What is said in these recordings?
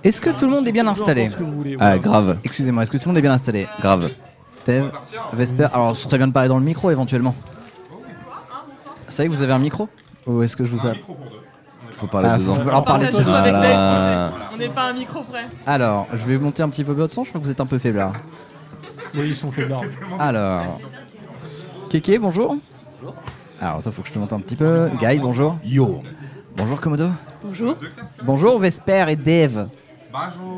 Est-ce que tout le monde est bien installé? Ah, grave. Excusez-moi, est-ce que tout le monde est bien installé? Grave. Tev, Vesper, alors ce serait bien de parler dans le micro éventuellement. Vous savez que vous avez un micro? Ou est-ce que je vous ai... Faut parler dedans. Faut falloir parler Partage dedans. tout avec Dave, tu Voilà. sais. On n'est pas à un micro près. Alors, je vais monter un petit peu votre son, je crois que vous êtes un peu faiblard. Oui, ils sont faiblards. Alors... Kéké, bonjour. Alors, toi, faut que je te monte un petit peu. Guy, bonjour. Yo. Bonjour, Komodo. Bonjour. Bonjour, Vesper et Dave.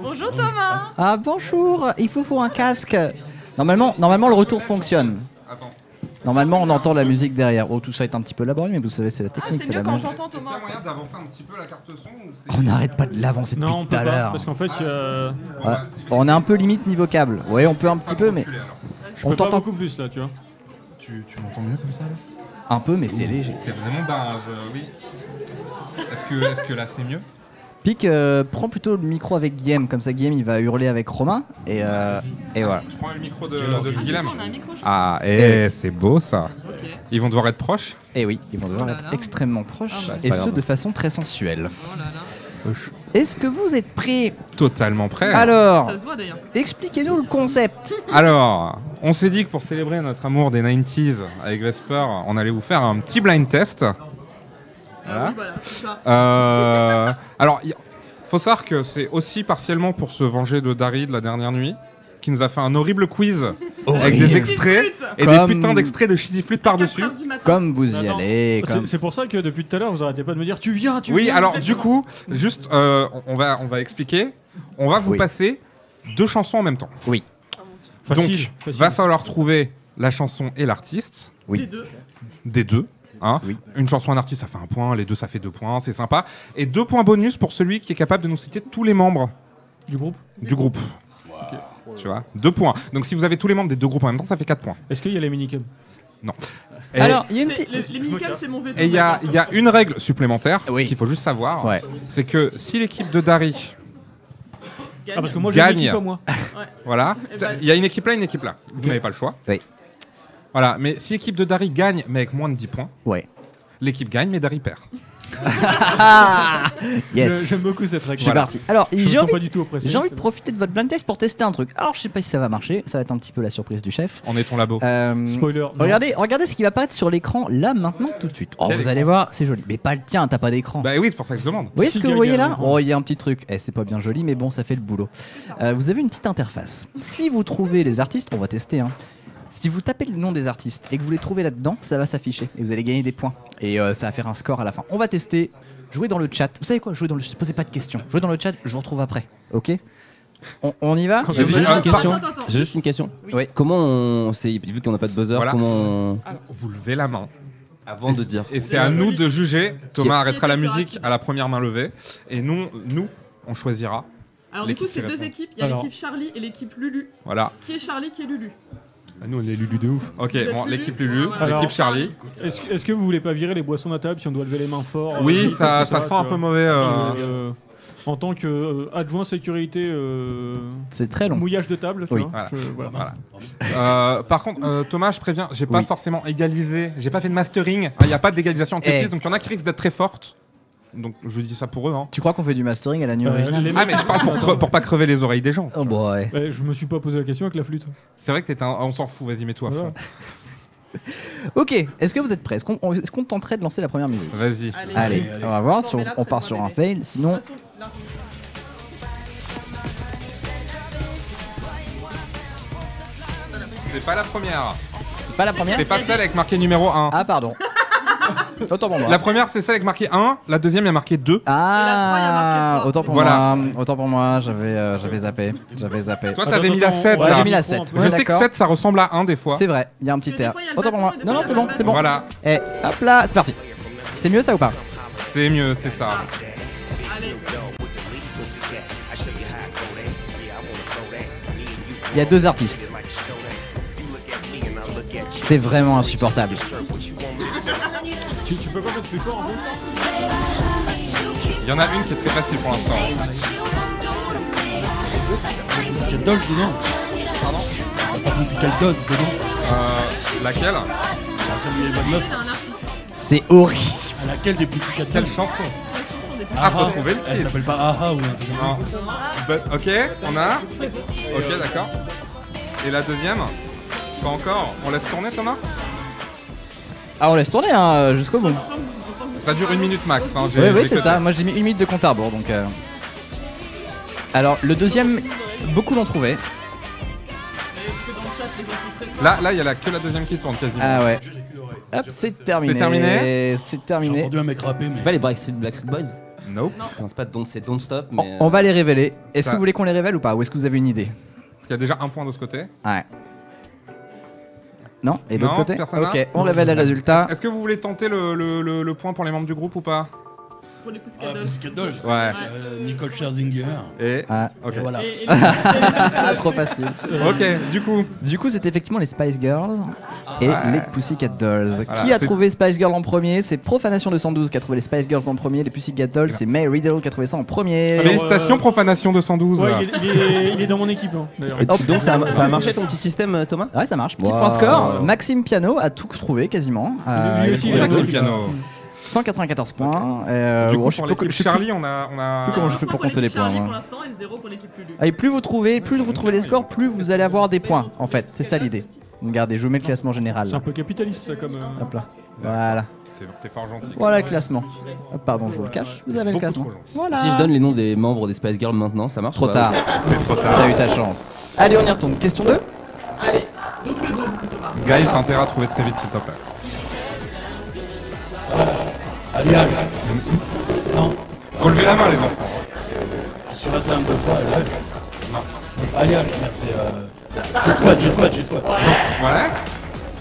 Bonjour Thomas. Ah, bonjour. Il faut un casque. Normalement, le retour fonctionne. Normalement, on entend la musique derrière. Oh, tout ça est un petit peu laborieux, mais vous savez, c'est la Ah, technique, c'est c'est mieux la quand on magie. t'entend Thomas. Il y a moyen d'avancer un petit peu la carte son ou c'est... On n'arrête pas de l'avancer depuis Non, on tout peut à pas, l'heure. parce qu'en fait, Ouais. On est un peu limite niveau câble. Ouais, on peut un petit peu, mais je on peux pas t'entend beaucoup plus là, tu vois. Tu m'entends mieux comme ça là? un peu, mais c'est léger. C'est vraiment dingue, oui. Est-ce que là c'est mieux? Pic, prends plutôt le micro avec Guillaume, comme ça Guillaume il va hurler avec Romain et voilà. Je prends le micro de Ah, Guilhem. on a un micro. Ah, c'est beau ça. Ils vont devoir être proches. Et oui, ils vont devoir Oh là être là. extrêmement proches c'est et pas ce grave. de façon très sensuelle. Oh là là. Est-ce que vous êtes prêts? Totalement prêt. Alors, Ça se voit d'ailleurs. expliquez-nous le concept. Alors, on s'est dit que pour célébrer notre amour des 90s avec Vesper, on allait vous faire un petit blind test. Ah oui, voilà, c'est ça. Alors, faut savoir que c'est aussi partiellement pour se venger de Dari de la dernière nuit, qui nous a fait un horrible quiz avec des extraits et Comme- des putains d'extraits de Shitty Flute par-dessus. Comme vous y Attends, allez, comme... C'est pour ça que depuis tout à l'heure, vous arrêtez pas de me dire tu viens. Oui, alors du coup, juste, on va expliquer. On va vous Oui. passer deux chansons en même temps. Oui. Facile, Donc, facile. va falloir trouver la chanson et l'artiste, Oui. Les deux. des deux. Hein. Oui. Une chanson, un artiste, ça fait 1 point. Les deux, ça fait 2 points. C'est sympa. Et 2 points bonus pour celui qui est capable de nous citer tous les membres Du groupe. du groupe. Tu vois, 2 points. Donc si vous avez tous les membres des deux groupes en même temps, ça fait 4 points. Est-ce qu'il y a les minicums? Et, Alors, il y a une C'est- petite... Les minicums, c'est mon veto. et il y a une règle supplémentaire Oui. qu'il faut juste savoir. Ouais. C'est que si l'équipe de Dari, Ah, parce que moi j'ai Gagne. une équipe à moi. voilà, Eh ben- il y a une équipe là, une équipe là. Vous n'avez pas le choix. Oui. Voilà, mais si l'équipe de Dari gagne, mais avec moins de 10 points, Ouais. l'équipe gagne, mais Dari perd. Yes. J'aime beaucoup cette Je règle. suis parti. Alors, Je me j'ai sens envie... pas du tout oppressé. J'ai envie de profiter de votre blind test pour tester un truc. Alors, je sais pas si ça va marcher, ça va être un petit peu la surprise du chef. On est ton labo. Spoiler. non. Regardez ce qui va apparaître sur l'écran là, maintenant, tout de suite. Oh, Quel vous allez voir, c'est joli. Mais pas le tien, t'as pas d'écran. Bah oui, c'est pour ça que je demande. Vous voyez ce Si que vous Gaga voyez a là? l'écran. Oh, il y a un petit truc. Eh, c'est pas bien joli, mais bon, ça fait le boulot. Vous avez une petite interface. Si vous trouvez les artistes, on va tester. Hein. Si vous tapez le nom des artistes et que vous les trouvez là-dedans, ça va s'afficher et vous allez gagner des points. Et ça va faire un score à la fin. On va tester. Jouez dans le chat. Vous savez quoi? Jouez dans le chat. Posez pas de questions. Jouez dans le chat. Je vous retrouve après. Ok? On y va? J'ai J'ai juste une question. Attends. J'ai juste une question. Oui. Comment on. Vu qu'on n'a pas de buzzer, Voilà. comment on. Alors, vous levez la main. Avant de dire. Et c'est à nous de juger. Thomas Qui- arrêtera la qui est musique rapide. à la première main levée. Et nous, on choisira. Alors du coup, L'équipe c'est qui deux répond. équipes. Il y a Alors. l'équipe Charlie et l'équipe Lulu. Voilà. Qui est Charlie, qui est Lulu? Nous, on est Lulu de ouf. Ok, Vous êtes bon, Lulu l'équipe Lulu, Voilà. l'équipe Alors. Charlie. Est-ce que vous voulez pas virer les boissons à table si on doit lever les mains fort Oui, vite, ça tout sent un tu peu vois. mauvais. En tant que adjoint sécurité C'est très long. mouillage de table, tu Oui. vois. Voilà. Voilà. Par contre, Thomas, je préviens, j'ai pas Oui. forcément égalisé, j'ai pas fait de mastering. Il n'y a pas d'égalisation entre les Eh. pistes, donc il y en a qui risquent d'être très fortes. Donc je dis ça pour eux. Hein. Tu crois qu'on fait du mastering à la nuit originale? les Ah, mecs- mais je parle pour pas crever les oreilles des gens. Oh, bah ouais. Ouais, je me suis pas posé la question avec la flûte. C'est vrai que t'es un. On s'en fout, vas-y, mets-toi à Voilà. fond. Ok, est-ce que vous êtes prêts? Est-ce qu'on tenterait de lancer la première musique? Vas-y. Allez, on va voir. Attends, mais là, On part fais-moi sur un bébé. fail. Sinon, Attention, là. C'est pas la première. c'est pas la première. C'est pas celle avec marqué numéro 1. Ah, pardon. Autant pour moi. La première, c'est celle avec marqué 1. La deuxième, il y a marqué 2. Et la trois, il y a marqué Ah, trois. autant pour Voilà. moi. Autant pour moi. J'avais zappé. Toi, t'avais mis la Attends, 7 Ouais, là. j'ai mis la 7. Je sais que 7, ça ressemble à 1 des fois. C'est vrai, il y a un petit Parce que des air. fois, il y a le Autant pour moi. bâton et des Non, non, fois, c'est il y a bon, le c'est bon. Voilà. Eh, hop là, c'est parti. C'est mieux ça ou pas? C'est mieux, c'est ça. Allez. Il y a deux artistes. C'est vraiment insupportable. Tu peux pas mettre plus fort en fait. Il y en a une qui est très facile pour l'instant. Quel dog dedans? Pardon C'est quel dog dedans? Laquelle Samuel Van Love. Il y a un artiste. C'est horrible. À laquelle des Pussycat Quelle Dolls? chanson La chanson des Ah, faut trouver le Elle titre. s'appelle pas Aha ou un truc comme ça. Non. Ok, on a. Ok, d'accord. Et la deuxième? Pas encore. On laisse tourner, Thomas? Ah, on laisse tourner hein, jusqu'au bout. Ça dure 1 minute max. Hein. Oui, oui, c'est ça. Moi j'ai mis 1 minute de compte à rebours donc. Alors, le deuxième, beaucoup l'ont trouvé. Là, il y a que la deuxième qui tourne quasiment. Ah ouais. Hop, c'est terminé. C'est terminé. C'est J'ai terminé. entendu un mec rapper, mais. C'est pas les Backstreet Boys? Nope. Putain, c'est pas c'est Don't Stop, On, mais. on va les révéler. Est-ce Ça- que vous voulez qu'on les révèle ou pas? Ou est-ce que vous avez une idée? Parce qu'il y a déjà un point de ce côté. Ouais. Non? Et d'autre Non, côté? personne n'a. Ok, on révèle les résultats. Est-ce que vous voulez tenter le point pour les membres du groupe ou pas? Pour les Pussycat Ah, Dolls. Pussycat Dolls. Ouais. Nicole Scherzinger. Et. Ah, Ok. Et voilà. Et ah, trop facile. Ok, du coup. Du coup, c'est effectivement les Spice Girls et les Pussycat Dolls. Voilà, Qui a c'est- trouvé Spice Girls en premier? C'est Profanation 212 qui a trouvé les Spice Girls en premier. Les Pussycat Dolls, c'est May Riddle qui a trouvé ça en premier. Alors, Félicitations, Profanation 212. Ouais, il est dans mon équipe, hein, d'ailleurs. Donc ça a marché ton petit système, Thomas? Ouais, ça marche. Petit Wow. point score. Maxime Piano a tout trouvé quasiment. Lui aussi, il a Maxime trouvé. Piano. 194 points. Du coup, Bon, je sais pour pas- l'équipe je sais plus- Charlie, on a. plus comment je fais pour compter les points. Charlie moi. pour l'instant et 0 pour l'équipe Lulu. Ah, et plus vous trouvez les scores, plus vous allez avoir des points. En fait, c'est ça l'idée. Regardez, je vous mets le classement général. C'est un peu capitaliste, ça, comme. Hop là. Voilà. T'es fort gentil. Voilà le classement. Hop, pardon, je vous le cache. Vous avez le Beaucoup classement. trop gentil. Voilà. Si je donne les noms des membres des Spice Girls maintenant, ça marche? Trop ou pas? tard. C'est trop tard. T'as eu ta chance. Allez, on y retourne. Question 2. Allez, donc le double, Thomas. Gaël, t'as intérêt à trouver très vite, s'il te plaît. Alliage. Non. Faut lever la main, les enfants. Sur la table de fois, Alliage. Non. Alliage, merde, c'est. G-Squad. Ouais.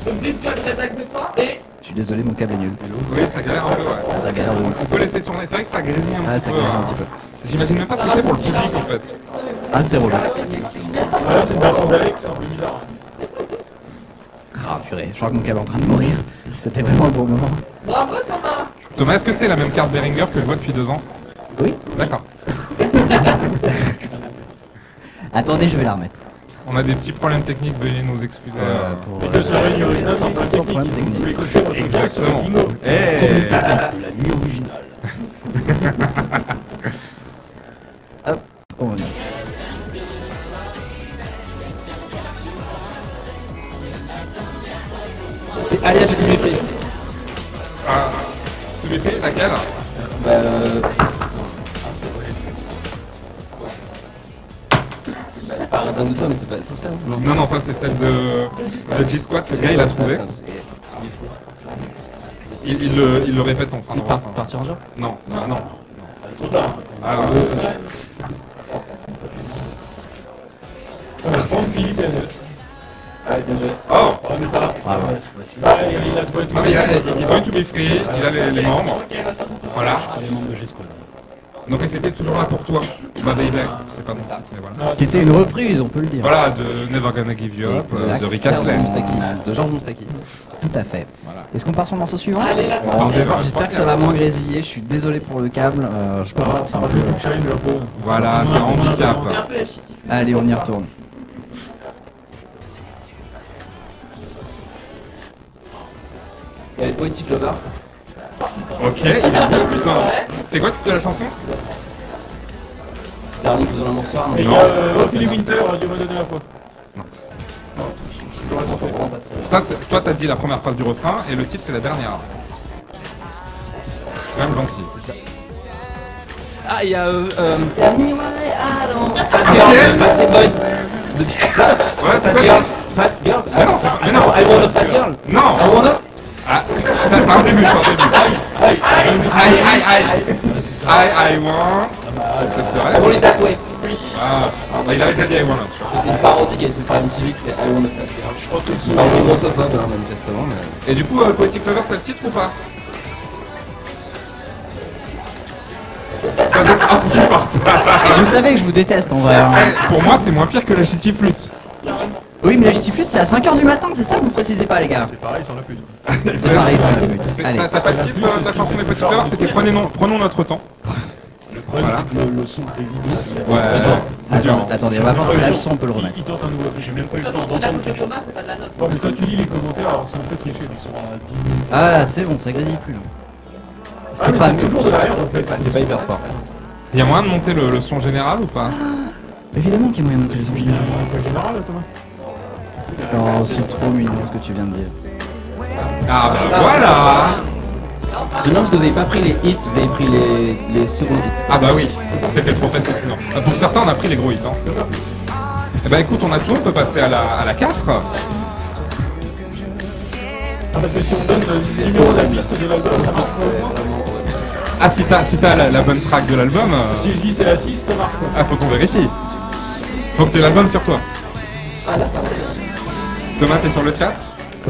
Donc 10 fois cette attaque de toi et Je suis désolé, mon câble est nul. Oui, ça galère un peu, ouais. Ah, ça galère de ouf. On peut laisser tourner, c'est vrai que ça grésille un Ah, petit ça peu. galère un hein. petit peu. J'imagine même pas ce que c'est pour le public en fait. Ah, c'est relou. c'est une version d'Alex, c'est un peu bizarre. Ah, purée, je crois que mon câble est en train de mourir. C'était vraiment le bon moment. bravo Thomas. Thomas, est-ce que c'est la même carte Behringer que je vois depuis 2 ans? Oui. D'accord. Attendez, je vais la remettre. On a des petits problèmes techniques, veuillez nous excuser. De se réunir une note, c'est un Sans peu problème technique. Vous technique. pouvez cocher votre Exactement. bingo. Hey. De la nuit originale. Hop, on y est. C'est Alliage et du mépris. Ah, tu m'as fait laquelle? C'est pas Radin de toi, mais c'est ça? Non. Non, non, ça c'est celle de G-Squad que Gaël a trouvé. Attends, parce que- Il le répète en fin de C'est repas. partir en genre? Non, ah, non. Trop tard. Ah, Franck Philippe, oh! Ouais, mais ça va. Ah ouais, c'est facile. il a trouvé tout. Non, mais il est going to be free, il a les membres. Voilà. Pas les membres de G-Squad. Donc et c'était toujours là pour toi. Bah baby, c'est pas mon titre, mais voilà. Qui était une reprise, on peut le dire. Voilà, de Never Gonna Give You Up, Exact. de Rick Serge Astley. Moustaki, de Georges Moustaki. Tout à fait. Voilà. Est-ce qu'on part sur le morceau suivant? Allez, la Bon, c'est bon, j'espère que ça va moins grésiller. Je suis désolé pour le câble. Je pense que c'est un peu. Challenge un peu. Voilà, c'est un handicap. C'est un peu chitif. Allez, on y retourne. Il y avait Poetic Lover. Ok, il est bien putain. C'est quoi le titre de la chanson? Darling faisant l'amour soir. Et il y Non. a Ophélie Winter, Dieu m'a donné la foi. Ça, toi t'as dit la première phrase du refrain et le titre c'est la dernière. C'est quand même gentil. Ah, il y a. Tell me why I don't. Backstreet Boys. Ouais, c'est Fat quoi Girl. Fat Girl. Mais non, c'est pas. Mais non! I want a fat girl. Non! I want a. Ah, ça, c'est un début, c'est un début. I want. Ça c'est I want vrai? it that way. Ah, bah, il avait déjà dit I want. C'était une parodie qui a été faite sur MTV, c'était I want a fat girl. Je pense que c'est un peu grossophobe, hein, manifestement. Mais... Et du coup, Poetic Lover, c'est le titre ou pas? Ça doit être insupportable. Et vous savez que je vous déteste en vrai. hein. Eh, pour moi, c'est moins pire que la shitty flûte. Oui, mais la Ch'tiflus, c'est à 5h du matin, c'est ça que vous précisez pas, les gars. C'est pareil sans la pute. C'est pareil sur la pute. Allez. T'as pas de titre, ta chanson des Poetic Lover? C'était prenons notre temps. Le problème, Voilà. c'est que le son président, Ouais, C'est toi. c'est dur. Attendez, on va voir si là le son on peut le remettre. Il tente un nouveau. j'ai même pas eu De le toute temps façon, c'est la d'entendre. faute de Thomas, c'est pas de la note. Bon, mais quand tu lis les commentaires, alors c'est un peu triché. Ils sont à 10 minutes. Ah là, c'est bon, ça grésille plus là. C'est pas toujours de l'arrière, donc C'est pas hyper fort. Il y a moyen de monter le son général ou pas? évidemment qu'il y a moyen de monter le son général. Général, Thomas. Oh, c'est trop mignon ce que tu viens de dire. Ah bah voilà. C'est non parce que vous avez pas pris les hits, vous avez pris les seconds hits. Ah bah oui, c'était trop facile sinon. Pour certains on a pris les gros hits. Hein. Eh bah écoute, on a tout, on peut passer à la 4. Ah, parce que si on donne le numéro de la piste de l'album, ça marche pas. Ah, si t'as la bonne track de l'album, Si je dis c'est la 6, ça marche pas. ah, faut qu'on vérifie. Faut que t'aies l'album sur toi. Thomas, t'es sur le chat?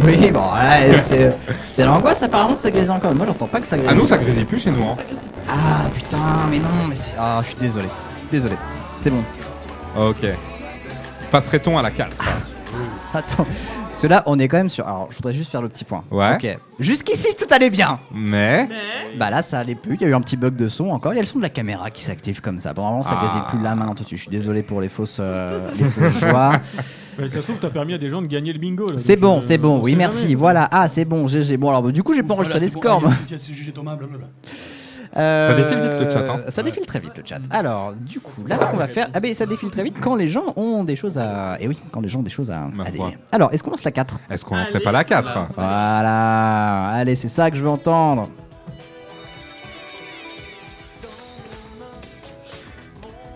Oui, bon, ouais, c'est l'angoisse apparemment, ça grésille encore. Moi j'entends pas que ça grésille. Ah, nous ça grésille plus chez nous. Hein. Ah putain, mais non, mais c'est. Ah, je suis désolé. Désolé. C'est bon. Ok. Passerait-on à la 4? Attends. Parce que là, on est quand même sur. Alors, je voudrais juste faire le petit point. Ouais. Ok. Jusqu'ici, tout allait bien. Mais... Bah là, ça allait plus. Il y a eu un petit bug de son encore. Il y a le son de la caméra qui s'active comme ça. Bon, normalement, ça grésille plus là maintenant tout de suite. Je suis désolé pour les fausses joies. Mais ça se trouve, t'as permis à des gens de gagner le bingo. Là, C'est donc, bon, c'est bon. on Oui, sait merci. jamais. Voilà. Ah, c'est bon. GG. Bon, alors, du coup, j'ai pas enregistré les scores. moi. C'est GG Thomas, blablabla. Ça défile vite le chat, hein. Ça défile très vite le chat. Alors, du coup, là, ce qu'on va faire. Ah, ben, ça défile très vite quand les gens ont des choses à. Et oui, quand les gens ont des choses à Ma dire. foi. Alors, est-ce qu'on lance la 4? Est-ce qu'on lancerait pas la 4? Voilà. Allez, c'est ça que je veux entendre.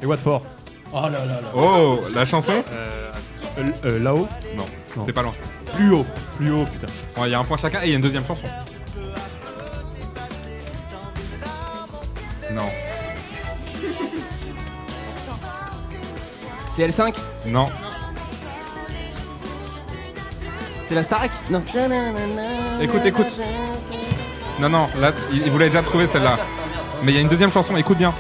Et Watford. Oh là là là. Oh, la chanson? Là-haut. Non, Non. c'est pas loin. Plus haut, putain. Bon, il y a un point chacun et il y a une deuxième chanson. Non. C'est L5. Non. C'est la Starac. Non. Écoute. Non, non, là, vous l'avez déjà trouvé celle-là. Mais il y a une deuxième chanson, écoute bien.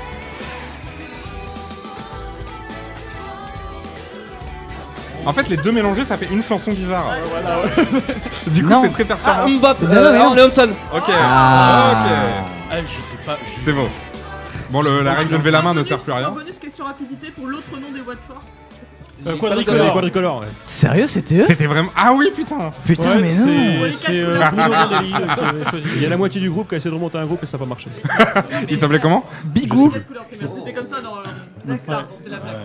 En fait, les deux mélangés, ça fait une chanson bizarre. Du coup, Non. c'est très Ah, perturbant. Mbop. non. Leonson. Ok. Ah. Ok. Ah, je sais pas. C'est bon. Bon, la règle de lever la main ne sert plus à rien. Bonus question rapidité pour l'autre nom des Watford. Quadricolore, ouais. Sérieux, c'était eux? C'était vraiment. Ah oui, putain. Putain, mais non. C'est Bruno Vandelli qui avait choisi. Il y a la moitié du groupe qui a essayé de remonter un groupe et ça n'a pas marché. Il s'appelait comment? Bigou. Quatre couleurs primaires. C'était comme ça dans Black Star. C'était la blague.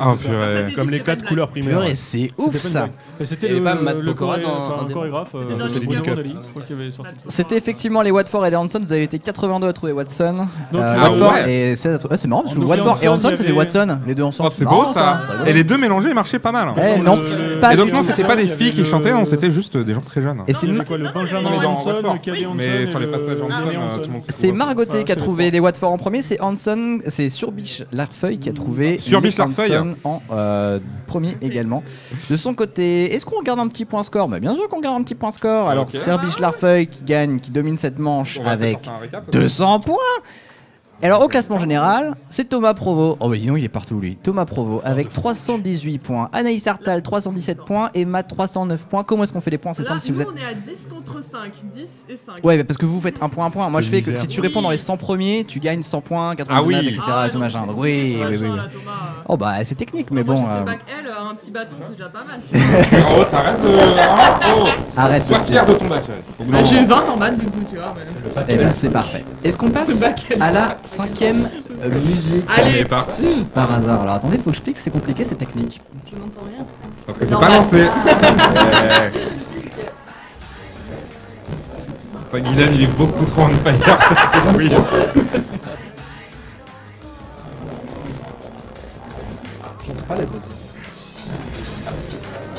Oh purée. Comme les 4 couleurs primaires. Purée, c'est ouf ça. Et c'était Il y avait pas Matt le Pokora dans un des- chorégraphe, C'était dans c'est le Bruno Cup. Vandelli, je crois qu'il avait sorti. C'était effectivement les Watford et les Hanson. Vous avez été 82 à trouver Watson. Donc, Watford ouais. et 16 à trouver. Ah, c'est marrant parce que Donc, Watford et Hanson, Hanson, il y ça fait avait- Watson. Les deux ensemble. Oh, c'est beau ça. rigole. Et les deux mélangés, ils marchaient pas mal. Hein. Eh non, pas Et du donc, non, tout. c'était pas des Il y filles avait qui le- chantaient, non, c'était juste des gens très jeunes. Et c'est Il y Mar- avait quoi, le Non, Benjamin mais dans Hanson, Watford. le cadet Hanson Mais sur les et passages le Hanson, Lily tout Hanson. le monde sait C'est Margoté qui a c'est trouvé les les Watford en premier, c'est Hanson, c'est Surbiche Larfeuille qui a trouvé Surbiche les Larfeuille. Hanson en premier également. De son côté, est-ce qu'on regarde un petit point score? Bah bien sûr qu'on garde un petit point score. Alors Ok. Surbiche Larfeuille qui gagne, qui domine cette manche On va avec peut-être faire un récap. 200 points. Alors au classement général, c'est Thomas Provo. Oh bah dis donc, il est partout lui. Thomas Provo avec 318 points, Anaïs Artal 317 points et Matt 309 points. Comment est-ce qu'on fait les points? C'est Là, simple si vous êtes. nous, on est à 10 contre 5. 10 et 5. Ouais, bah parce que vous faites un point. Moi je fais que misère. si tu réponds dans les 100 premiers, tu gagnes 100 points, 99, Ah oui. etc. et tout machin. Donc, oui. Oh bah c'est technique, mais Moi, bon. j'ai fait bac L, un petit bâton, c'est déjà pas mal. Oh, t'arrêtes de. Oh. Arrête. Sois fier de ton bac. Bah, j'ai 20 en maths du coup, tu vois. Mais... Et ben c'est parfait. Est-ce qu'on passe à la 5ème musique On Allez. est parti. par hasard? Alors attendez, faut que je clique, c'est compliqué, c'est technique. Je n'entends rien. Parce que c'est Non, pas bah, lancé. c'est Enfin, Guylaine, il est beaucoup trop on fire. C'est oui.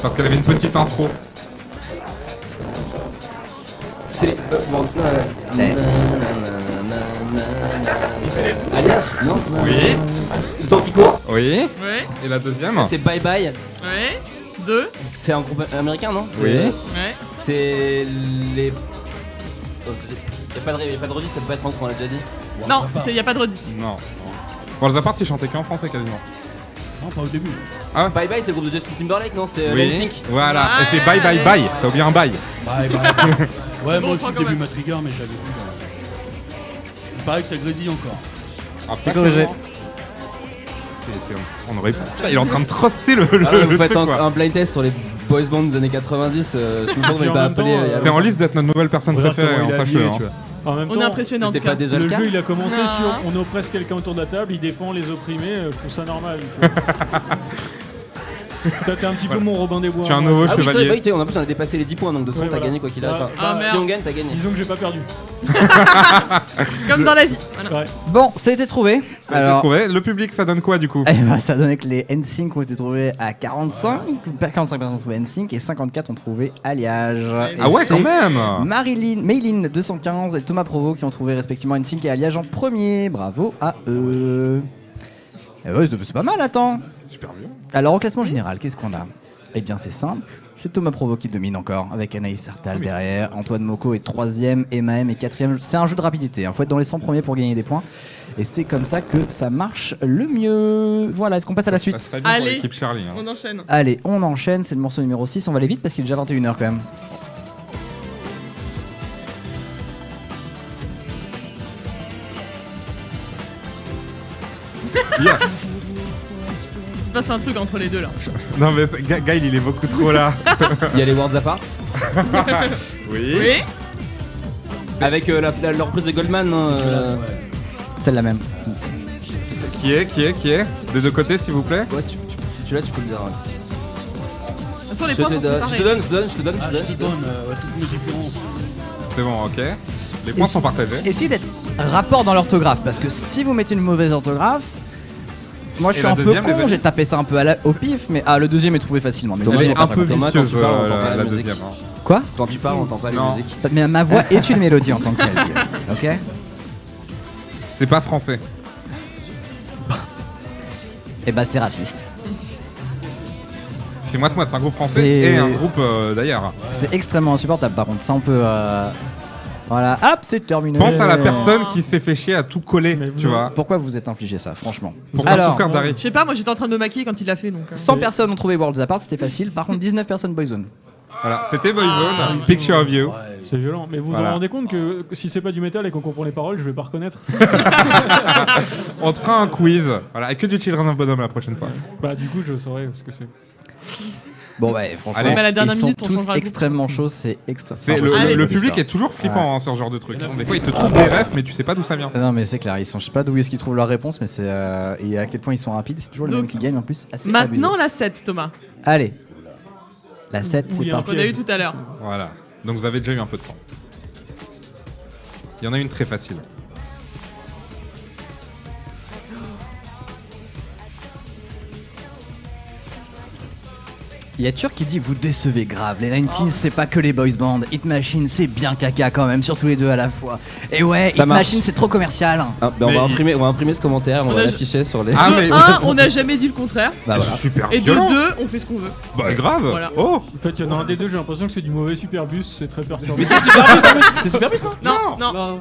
Parce qu'elle avait une petite intro. C'est. Bon. Ouais. Alias. Non. Oui. Temps qui court. Oui. Ouais, Et la deuxième? C'est Bye Bye. ouais. 2. C'est un groupe américain, non? Oui. Ouais. C'est les. Oh, y'a pas de redite, ça peut pas être on l'a déjà dit. Non, il y a pas de redite. Non. Bon, les apparts, ils chantaient qu'en français quasiment. Non, pas au début. Bye Bye, c'est le groupe de Justin Timberlake, non? C'est Oui. NSYNC. Voilà. Et c'est Ouais. bye bye bye. T'as oublié un bye. Bye bye. Ouais, Bon, moi aussi, point le quand début même. m'a trigger, mais j'avais vu. Il paraît que ça grésille encore. C'est corrigé. On aurait. Putain, il est en train de truster le. Ah ouais, vous le faites truc, quoi. un blind test sur les boys bands des années 90. Tout le monde Puis n'est en pas même temps, appelé. T'es en liste d'être notre nouvelle personne Regarde préférée, comment on il est sache. habillé, Hein. tu vois. En même On est temps, impressionné en tout C'était pas cas. déjà le le cas. jeu il a commencé Non. sur on oppresse quelqu'un autour de la table, il défend les opprimés, je trouve ça normal. tu vois. T'es un petit peu mon Robin des Bois. Tu es un hein. nouveau Ah oui, ça, chevalier. en plus on a dépassé les 10 points, donc de toute façon Ouais, t'as voilà. gagné quoi qu'il Ah, arrive. ah, Si merde. on gagne, t'as gagné. Disons que j'ai pas perdu. Comme dans la vie. Voilà. Ouais. Bon, ça a été trouvé. Ça a été trouvé. Le public, ça donne quoi du coup? Eh ben, ça donnait que les NSYNC ont été trouvés à 45. 45 personnes ont trouvé NSYNC et 54 ont trouvé Alliage. Et Ah ouais, c'est quand même. Maylin 215 et Thomas Provo qui ont trouvé respectivement NSYNC et Alliage en premier. Bravo à eux. Eh ouais, c'est pas mal, attends. Super bien. Alors au classement général, qu'est-ce qu'on a? Eh bien c'est simple, c'est Thomas Provo qui domine encore, avec Anaïs Sartal derrière, Antoine Moko est 3ème, Emma M est 4ème. C'est un jeu de rapidité, il faut être dans les 100 premiers pour gagner des points. Et c'est comme ça que ça marche le mieux. Voilà, est-ce qu'on passe à la Ça suite? se passe bien pour Allez. l'équipe Charlie. hein. On enchaîne. Allez, on enchaîne, c'est le morceau numéro 6, on va aller vite parce qu'il est déjà 21h quand même. Yeah. Il se passe un truc entre les deux là. Non mais Guy, il est beaucoup trop là. Il y a les Worlds Apart. Oui. Oui. Avec la reprise de Goldman. Celle-là même. Qui est Des deux côtés, s'il vous plaît. Ouais, si tu l'as, tu peux le dire. De toute façon, les Je points te sont donne, séparés. je te donne. Ah, je te donne toutes mes différences. C'est bon, ok. Les points sont partagés. Essayez d'être rapport dans l'orthographe parce que si vous mettez une mauvaise orthographe, moi je Et suis la un peu deuxième, con, les- j'ai tapé ça un peu au pif, mais le deuxième est trouvé facilement. Mais le Elle deuxième est est pas un très peu compliqué. Thomas, quand vicieuse, tu parles, on entend pas la la musique. deuxième. hein. Quoi? Quand tu parles, on entend pas Non. la musique. Mais ma voix est une mélodie en tant que telle. Ok? C'est pas français. Et bah c'est raciste. C'est moite-moite, c'est un groupe français C'est- et un groupe d'ailleurs. C'est extrêmement insupportable par contre. Ça on peut. Voilà, hop, c'est terminé. Pense à la personne qui s'est fait chier à tout coller, Mais tu vois. Pourquoi vous êtes infligé ça, franchement? Pour faire Alors, souffrir Dari. Je sais pas, moi j'étais en train de me maquiller quand il l'a fait donc. 100 personnes ont trouvé Worlds Apart, c'était facile. Par contre, 19 personnes Boyzone. Voilà, c'était Boyzone, Picture of You. C'est violent. Mais vous Voilà. vous rendez compte que si c'est pas du métal et qu'on comprend les paroles, je vais pas reconnaître. On te fera un quiz. Voilà, et que du Children of Bodom la prochaine fois. Bah du coup je saurais ce que c'est. Bon, ouais, franchement, Allez. Mais à la dernière ils sont minute, on tous changera le groupe. extrêmement chauds, c'est extra. C'est enfin, le, je sais le- pas, le plus public tard. est toujours flippant, hein, sur ce genre de truc. Des fois, ils te trouvent des refs, mais tu sais pas d'où ça vient. Non, mais c'est clair, ils sont, je sais pas d'où est-ce qu'ils trouvent leur réponse, mais c'est. Et à quel point ils sont rapides, c'est toujours les Donc, mêmes qui gagnent en plus. Assez Maintenant abusé. la 7, Thomas. Allez. La 7, Où c'est il y a un parti. Qu'on a eu tout à l'heure. Voilà. Donc vous avez déjà eu un peu de temps. Il y en a une très facile. Il y a Turc qui dit vous décevez grave. Les 90s c'est pas que les boys band. Hit Machine c'est bien caca quand même, surtout les deux à la fois. Et ouais, Ça Hit marche. Machine c'est trop commercial. Ah, ben, Mais on va imprimer ce commentaire, on On va a- l'afficher sur les. Ah, De mais- 1, on n'a jamais dit le contraire. Bah voilà. C'est super Et de violent. 2, on fait ce qu'on veut. Bah grave. Voilà. Oh. En fait, il y en a un des deux, j'ai l'impression que c'est du mauvais Superbus, c'est très perturbant. Mais c'est Superbus en plus. C'est Superbus non Non, non.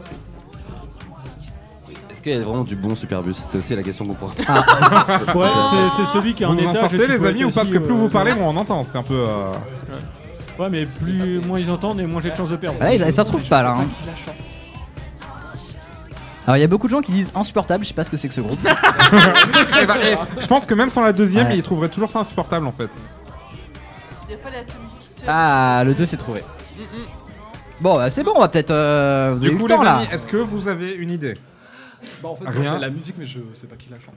Est-ce qu'il y a vraiment du bon Superbus? C'est aussi la question qu'on pose. Ouais, c'est celui qui est Vous en nous en étage. sortez et tu les peux amis être ou pas? Parce assis, que plus vous parlez, moins on entend. C'est un peu. Ouais, mais plus moins ils entendent et moins j'ai de chance de perdre. Ouais, ça trouve pas là. Hein. Alors il y a beaucoup de gens qui disent insupportable, je sais pas ce que c'est que ce groupe. Eh ben, je pense que même sans la deuxième, Ouais. ils trouveraient toujours ça insupportable en fait. Il y a pas la tenue qui te. Ah, le 2 c'est trouvé. Bon, bah, c'est bon, on va peut-être. Vous avez Du eu coup, le temps les là. amis, est-ce que vous avez une idée? Bah en fait, Rien. j'ai la musique, mais je sais pas qui la chante.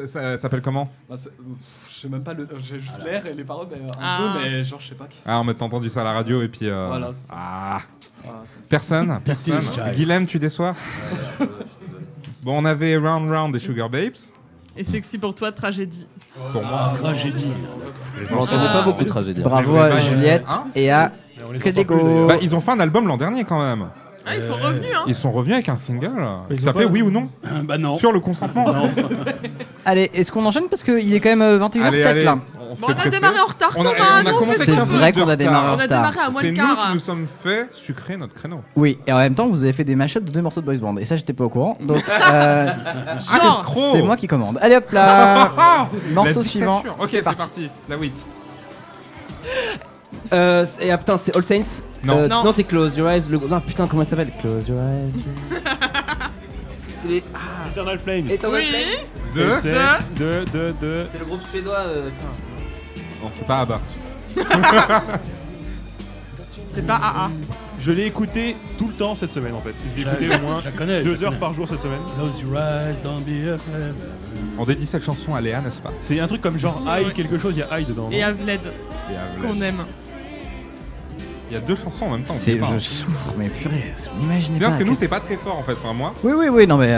Ça s'appelle comment? Bah, je sais même pas j'ai juste l'air et les paroles, mais un Ah. peu, mais genre je sais pas qui c'est. Ah, on m'a entendu ça à la radio et puis. Voilà, c'est ça. Ah. Ah, Personne. Personne. Jive. Guilhem, tu déçois? Bon, on avait Round Round des Sugar Babes. Et sexy pour toi, tragédie. Pour moi. Tragédie. On n'entendait pas beaucoup de tragédies. Bravo Mais à vraiment, Juliette hein, et à on les entend Crédego. plus, d'ailleurs. Bah, ils ont fait un album l'an dernier quand même. Ah, ils sont revenus, hein. Ils sont revenus avec un single Ils qui ont s'appelait pas- Oui ou Non Bah non. sur le consentement. Allez, est-ce qu'on enchaîne parce qu'il est quand même 21h07 Allez, allez. là. On se Bon, fait on a presser. démarré en retard, On a- Thomas. on a nous, commencé fait C'est ce qu'on avec veut. vrai de qu'on a démarré en On a retard. démarré à moins C'est le nous qui quart. nous sommes fait sucrer notre créneau. Oui, et en même temps vous avez fait des mashups de 2 morceaux de boys band et ça j'étais pas au courant. Donc Genre, escroc. c'est moi qui commande. Allez hop là. Morceau La suivant. dictature. Ok, c'est parti. La 8. Et putain, c'est All Saints? Non. Non. C'est Close Your Eyes. Non, putain, comment ça s'appelle? Close Your Eyes. C'est les. Eternal Flames. Eternal Oui. Flames. 2. Deux. C'est le groupe suédois. Putain. Non, c'est pas Abba. C'est pas AA. Je l'ai écouté tout le temps cette semaine en fait. Je l'ai écouté au moins 2 heures par jour cette semaine. Close your eyes, don't be afraid. On dédie cette chanson à Léa, n'est-ce pas? C'est un truc comme genre Aïe quelque chose, il y a Aïe dedans. Et Avled, Et à qu'on aime. Il y a deux chansons en même temps. C'est, je souffre, mais purée, vous imaginez Bien pas. parce que nous, c'est pas très fort en fait. Enfin, moi. Oui, non mais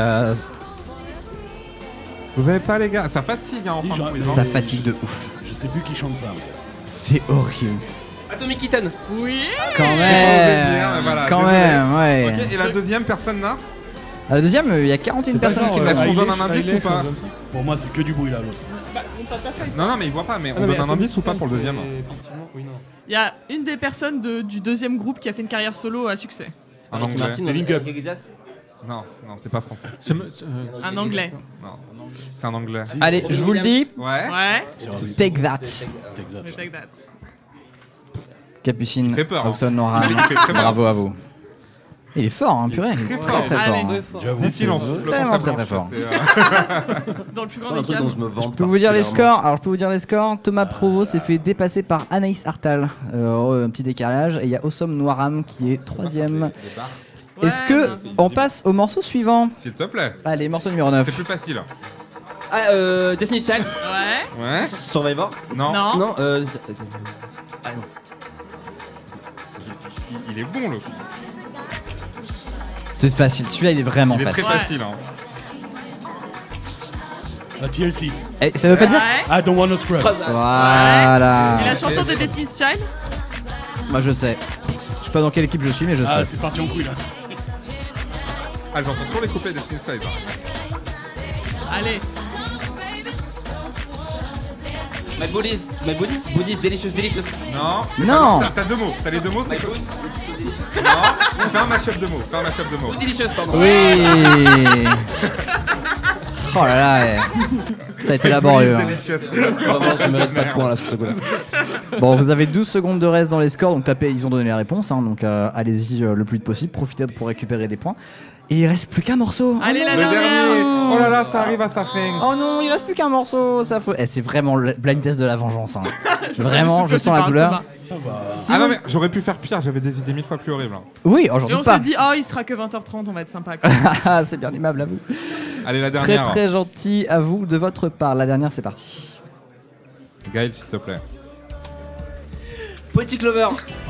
Vous avez pas, les gars? Ça fatigue, hein, en Si, fin de genre, quiz, ça hein. fatigue de ouf. Je sais plus qui chante ça. C'est horrible. Atomic Kitten. Oui. Quand J'ai même. pas osé dire, mais voilà, Quand désolé. même, ouais. Ok, et la deuxième, personne n'a? À la deuxième, il y a 41 personnes qui Est-ce votent. qu'on donne un indice ou pas? Pour moi, c'est que du bruit là, l'autre. Bah, on tape la feuille. Non, mais il voit pas, mais on donne un indice ou pas pour le deuxième? Il y a une des personnes du deuxième groupe qui a fait une carrière solo à succès. Un anglais. Martin, Link Up. Non, c'est pas français. Un anglais. Non, c'est un anglais. Allez, je vous le dis, Ouais. Ouais. take that. Mais take that. Capucine, Il fait peur, hein. Hobson Noram, Il fait très peur. bravo à vous. Il est fort, hein, purée. Il est Très très fort. très fort. Allez. hein. J'avoue. Dis silence. Vraiment très fort. Dans le plus grand Un des truc calmes. dont je me vante. Je peux vous dire les scores. Alors je peux vous dire les scores. Thomas Provo s'est fait dépasser par Anaïs Artal. Un petit décalage. Et il y a Osom Noiram qui est 3ème. Ouais, Est-ce que non, on passe au morceau suivant? S'il te plaît. Allez, morceau numéro 9. C'est plus facile. Ah, Destiny's Child. Ouais. Ouais. Survivor. Non. Non. Non, Il est bon, le. C'est facile. Celui-là, il est vraiment Il est très facile. facile, hein. La TLC. Eh, ça veut pas dire Ouais. I don't wanna scrap. Voilà. Et la chanson de Destiny's Child. Moi, je sais. Je sais pas dans quelle équipe je suis, mais je Ah, sais. c'est parti en couille là. Ah, j'entends toujours les couplets des Size. Allez. My body is delicious. Non. Non. T'as deux mots. T'as les deux mots, c'est quoi? Non. Fais un mashup de mots. Delicious, pardon. Oui. Oh là là. Ça a été laborieux. hein. Vraiment, je mérite pas de points là sur ce coup-là. Bon, vous avez 12 secondes de reste dans les scores, donc tapez, ils ont donné les réponses, hein, donc allez-y le plus vite possible, profitez pour récupérer des points. Et il reste plus qu'un morceau. Allez, la Le dernière. dernier. Oh là là, ça arrive à sa fin. Oh non, il reste plus qu'un morceau, ça faut. Eh, c'est vraiment le blind test de la vengeance. Hein. Vraiment, je sens la douleur. Ah non, mais j'aurais pu faire pire, j'avais des idées 1000 fois plus horribles. hein. Oui, oh, j'en Et on doute pas. s'est dit, oh, il sera que 20h30, on va être sympa. quoi. Ah, c'est bien aimable à vous. Allez, la Très dernière. très gentil à vous de votre part. La dernière, c'est parti. Gaël, s'il te plaît. Poetic Lover.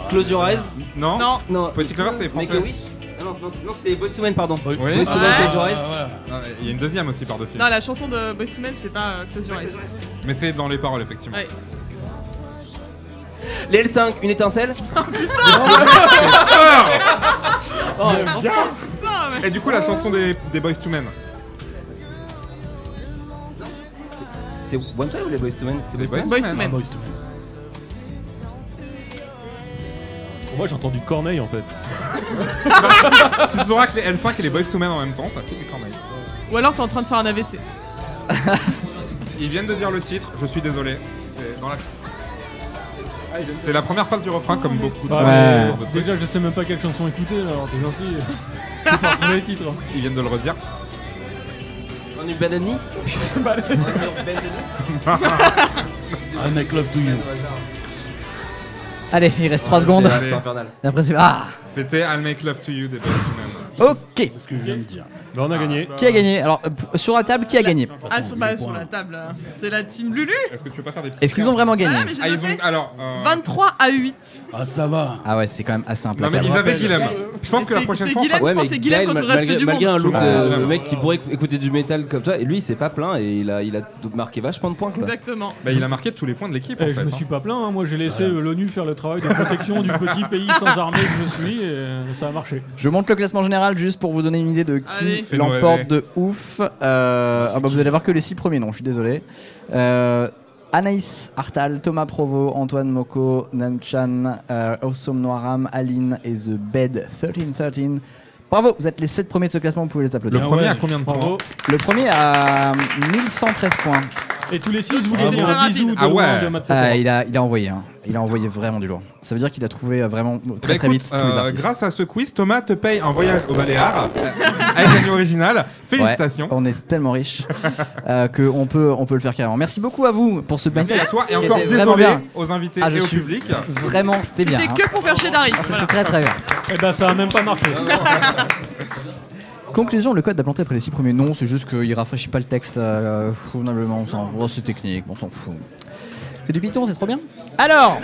Close your eyes. Non. Non. Non. Poetic Lover, c'est Make français. a wish. Ah non, c'est Boyz II Men, pardon. Oui. Boyz II Men, Ouais. Close your eyes. Non, il y a une deuxième aussi par-dessus. Non, la chanson de Boyz II Men, c'est pas Close Your Eyes. Mais c'est dans les paroles, effectivement. Ouais. Les L5, une étincelle. Putain, mais... Et du coup, la chanson des Boyz II Men. C'est One Time ou les Boyz II Men? C'est Boyz II Men. Boyz II Ah, Men. Boyz II Men. Pour moi, j'ai entendu Corneille en fait. Tu sauras que les L5 et les Boyz II Men en même temps, ça fait des corneilles. Ou alors t'es en train de faire un AVC. Ils viennent de dire le titre, je suis désolé. C'est dans la... C'est la première phrase du refrain, comme beaucoup de Ouais. de trucs. Déjà, je sais même pas quelle chanson écouter, alors t'es gentil. Je peux pas retrouver les titres. Ils viennent de le redire. On est Benani. I make love to you. Allez, il reste 3 secondes. Allez. C'est infernal. Et après, c'est. Ah. C'était I'll Make Love to You des Boyz II Men. Ok. C'est ce que je viens de dire. Bah, on a gagné. Qui a gagné? Alors, sur la table, qui a gagné? Ah, sur la table. C'est la team Lulu. Est-ce que tu veux pas faire des petits Est-ce qu'ils ont vraiment gagné? Ah, mais j'ai Ah, ils noté. ont... Alors... 23 à 8. Ah, ça va. Ah ouais, c'est quand même assez simple. Non à mais faire. ils avaient Guilhem. Je pense que la C'est- prochaine c'est fois... on Guilhem. fera- Je pense que c'est Guilhem contre le reste du malgré un monde. look Ah, de mec qui pourrait écouter du métal comme toi, et lui il s'est pas plaint et il a marqué vachement de points quoi. Exactement. Bah, il a marqué tous les points de l'équipe en Eh, fait. je me suis pas plaint, hein. Moi j'ai laissé l'ONU faire le travail de protection du petit pays sans armée que je suis et ça a marché. Je monte le classement général juste pour vous donner une idée de qui Allez. Fais-nous l'emporte rêver. de ouf. Ah bah vous allez voir que les 6 premiers noms, je suis désolé. Anaïs Artal, Thomas Provo, Antoine Moko, Nanchan, Osom Noiram, Aline et The Bed 1313. Bravo, vous êtes les 7 premiers de ce classement, vous pouvez les Le applaudir. premier ouais. a combien de points? Bravo. Le premier a 1113 points. Et tous les 6 vous Bravo. gagnez un Très bisou de rapide. Ah loin ouais. de Matt Ah, Pokora. il a envoyé, hein. Il a envoyé vraiment du lourd. Ça veut dire qu'il a trouvé vraiment très Bah, très écoute, vite tous les artistes. grâce à ce quiz, Thomas te paye un voyage aux Baléares avec la vie originale. Félicitations. Ouais, on est tellement riches qu'on peut le faire carrément. Merci beaucoup à vous pour ce blind Merci à test. toi et qui encore était vraiment désolé bien. aux invités Ah, je et au suis public. Vraiment, c'était bien. C'était hein. que pour faire chier Dari. C'était Voilà. très très bien. Eh ben, ça a même pas marché. Conclusion, le code a planté après les 6 premiers. Non, c'est juste qu'il rafraîchit pas le texte fondamentalement. C'est technique, on s'en fout. C'est du Python, c'est trop bien. Alors,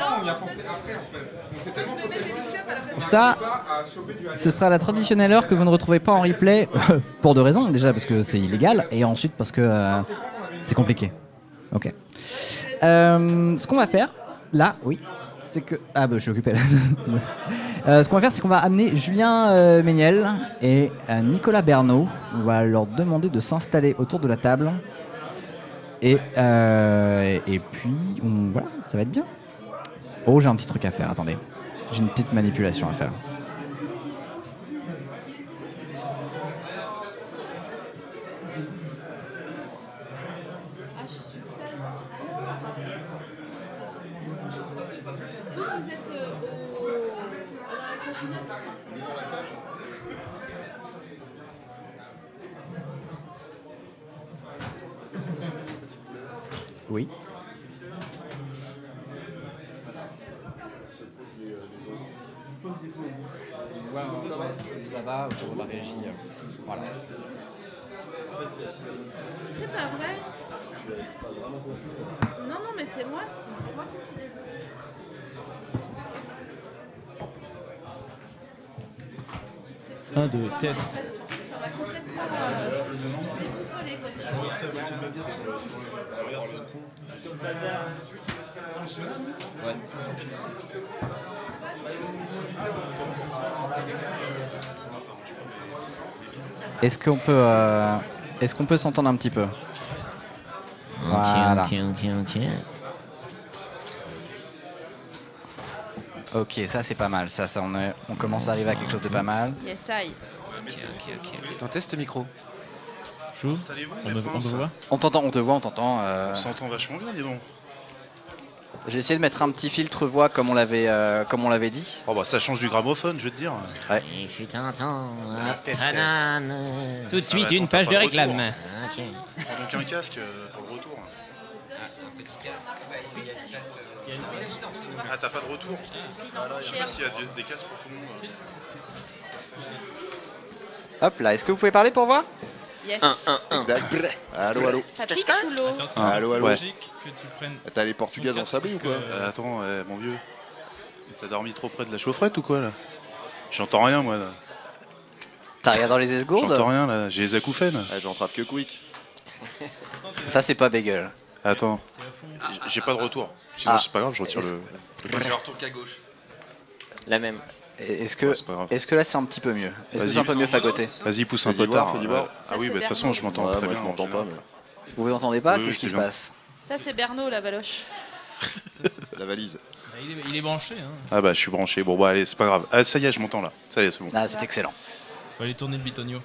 ça, ce sera la traditionnelle heure que vous ne retrouvez pas en replay pour 2 raisons. Déjà parce que c'est illégal et ensuite parce que c'est compliqué. Ok. Ce qu'on va faire, là, oui, c'est que... Ah bah je suis occupé là. Ce qu'on va faire, c'est qu'on va amener Julien Méniel et Nicolas Bernot. On va leur demander de s'installer autour de la table. Et puis, voilà, ça va être bien. Oh, j'ai un petit truc à faire, attendez. J'ai une petite manipulation à faire. Vous êtes à la cochinette, je crois. Oui. Posez-vous là-bas autour de la régie. Voilà. C'est pas vrai. Non, non, mais c'est moi qui suis désolée. Un, deux, test. Ça va complètement déboussoler votre Est-ce qu'on peut s'entendre un petit peu? Voilà. Ok, ça c'est pas mal. Ça on commence à arriver à quelque chose de pas mal. Yes, I. C'est un test micro. Chou, on me voit. On t'entend, on te voit, on t'entend. On s'entend vachement bien, dis donc. J'ai essayé de mettre un petit filtre voix comme on l'avait dit. Oh bah ça change du gramophone, je vais te dire. Ouais. Il fut un temps, tester. Tout de suite, attends, une t'as page pas de de réclame. retour. Ok. Prends donc un casque pour le retour. Un petit casque. Ah t'as pas de retour. Ah là, je sais pas s'il y a des casques pour tout le monde. Hop là, est-ce que vous pouvez parler pour voir? Yes. Exact. Allô, allô. Ça pique sous l'eau. Allô, allô. Logique que tu prennes. T'as les portugaises en sablé ou quoi? Attends, mon vieux. T'as dormi trop près de la chaufferette ou quoi là? J'entends rien moi là. T'as rien dans les esgourdes? J'entends rien là, j'ai les acouphènes. J'entrave que quick. Ça c'est pas bagel. Attends, j'ai pas de retour. Sinon c'est pas grave, je retire le... Je retourne qu'à gauche. La même. Est-ce que là c'est un petit peu mieux? Est-ce que c'est un peu mieux fagoter? Vas-y, pousse un peu tard. Fais-y voir. Ah oui, bah de toute façon je m'entends très bien. Je m'entends pas, mais... Vous vous entendez pas? Oui, Qu'est-ce qui se passe? Ça, c'est Bernot, la baloche. La valise. Il est branché. Hein. Ah bah je suis branché, bon bah allez, c'est pas grave. Ah ça y est, je m'entends là. Ça y est, c'est bon. Ah, c'est excellent. Fallait tourner le bitonio.